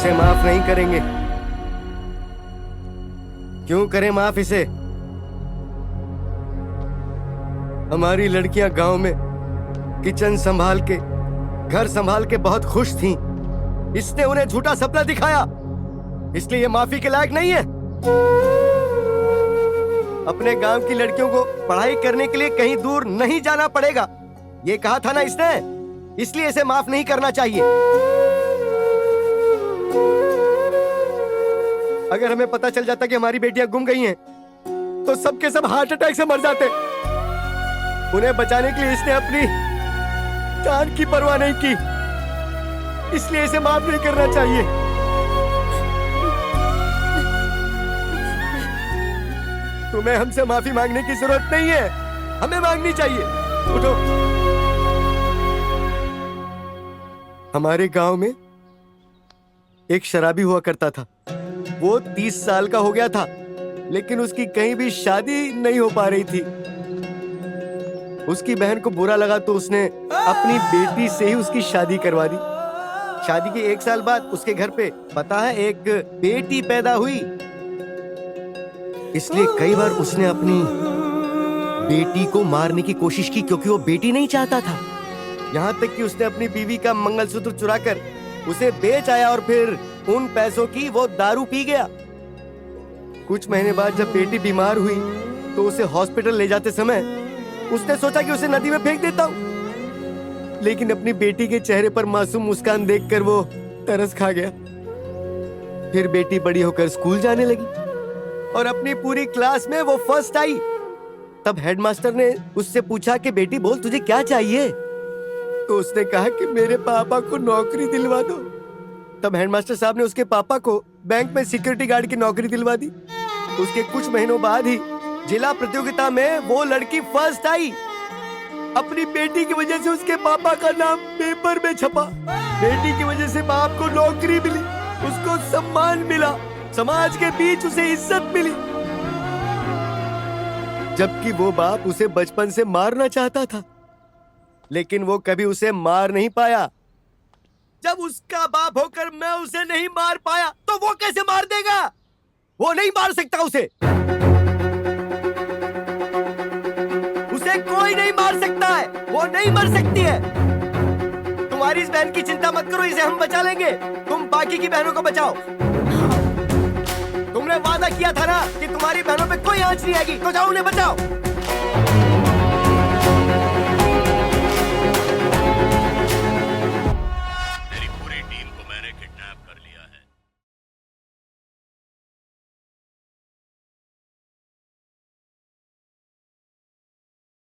इसे माफ नहीं करेंगे। क्यों करें माफ इसे? हमारी लड़कियां गांव में किचन संभाल के, घर संभाल के बहुत खुश थीं। इसने उन्हें झूठा सपना दिखाया, इसलिए ये माफी के लायक नहीं है। अपने गांव की लड़कियों को पढ़ाई करने के लिए कहीं दूर नहीं जाना पड़ेगा, ये कहा था ना इसने, इसलिए इसे माफ नहीं करना चाहिए। अगर हमें पता चल जाता कि हमारी बेटियां गुम गई हैं, तो सबके सब हार्ट अटैक से मर जाते। उन्हें बचाने के लिए इसने अपनी जान की परवाह नहीं की, इसलिए इसे माफ नहीं करना चाहिए। तुम्हें हमसे माफी मांगने की जरूरत नहीं है, हमें मांगनी चाहिए। उठो। हमारे गांव में एक शराबी हुआ करता था। वो 30 साल का हो गया था, लेकिन उसकी कहीं भी शादी नहीं हो पा रही थी। उसकी बहन को बुरा लगा तो उसने अपनी बेटी से ही उसकी शादी करवा दी। शादी के 1 साल बाद उसके घर पे पता है एक बेटी पैदा हुई। इसलिए कई बार उसने अपनी बेटी को मारने की कोशिश की, क्योंकि वो बेटी नहीं चाहता था। यहाँ तक कि उसने अपनी बीवी का मंगलसूत्र चुराकर उसे बेच आया और फिर उन पैसों की वो दारू पी गया। कुछ महीने बाद जब बेटी बीमार हुई तो उसे हॉस्पिटल ले जाते समय उसने सोचा कि उसे नदी में फेंक देता हूँ, लेकिन अपनी बेटी के चेहरे पर मासूम मुस्कान देखकर वो तरस खा गया। फिर बेटी बड़ी होकर स्कूल जाने लगी और अपनी पूरी क्लास में वो फर्स्ट आई। तब हेडमास्टर ने उससे पूछा कि बेटी बोल तुझे क्या चाहिए? तो उसने कहा कि मेरे पापा को नौकरी दिलवा दो। तब हेडमास्टर साहब ने उसके पापा को बैंक में सिक्योरिटी गार्ड की नौकरी दिलवा दी। उसके कुछ महीनों बाद ही जिला प्रतियोगिता में वो लड़की फर्स्ट आई। अपनी बेटी की वजह से उसके पापा का नाम पेपर में छपा। बेटी की वजह से बाप को नौकरी मिली, उसको सम्मान मिला, समाज के बीच उसे इज्जत मिली, जबकि वो बाप उसे बचपन से मारना चाहता था, लेकिन वो कभी उसे मार नहीं पाया। जब उसका बाप होकर मैं उसे नहीं मार पाया तो वो कैसे मार देगा? वो नहीं मार सकता उसे कोई नहीं मार सकता है, वो नहीं मर सकती है। तुम्हारी इस बहन की चिंता मत करो, इसे हम बचा लेंगे। तुम बाकी की बहनों को बचाओ। तुमने वादा किया था ना कि तुम्हारी बहनों पे कोई आंच नहीं आएगी, तो जाओ उन्हें बचाओ। मेरी पूरी टीम को मैंने किडनैप कर लिया।